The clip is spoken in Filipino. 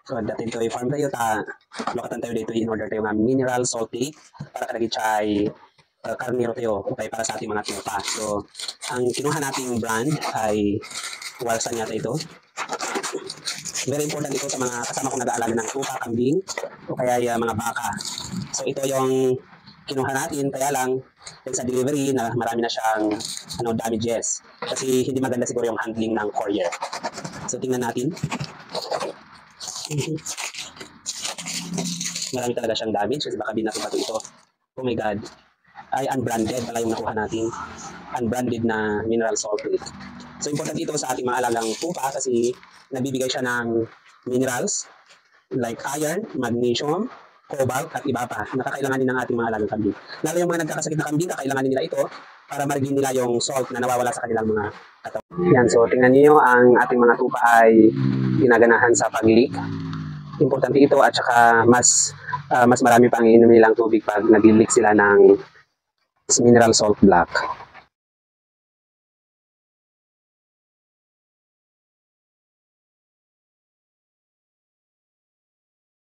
So datin to farm tayo ta lokatan tayo dito in order tayo nga mineral salt lake para kadagi chay karnero tayo okay para sa ating mga tupa. So ang kinuha nating brand ay Walsan yata ito. Very important ito sa mga kasama kong nag-aalaga ng tupa, kambing o kaya mga baka. So ito yung kinuha natin, kaya lang sa delivery na marami na siyang damages kasi hindi maganda siguro yung handling ng courier. So tingnan natin. Marami talaga siyang damage kasi baka binato-bato ito. Oh my god. Ay unbranded pala yung nakuha natin. Unbranded na mineral salt lake. So important ito sa ating mga alagang tupa kasi nabibigay siya ng minerals like iron, magnesium, cobalt at iba pa. Nakakailanganin ng ating mga alagang kambing. Lalo yung mga nagkakasakit na kambing, kakailanganin nila ito para marigin nila yung salt na nawawala sa kanilang mga katawan. Yan, so tingnan niyo ang ating mga tupa ay ginaganahan sa pag-leak. Importante ito at saka mas marami pang iinom nilang tubig pag nag-leak sila ng mineral salt black.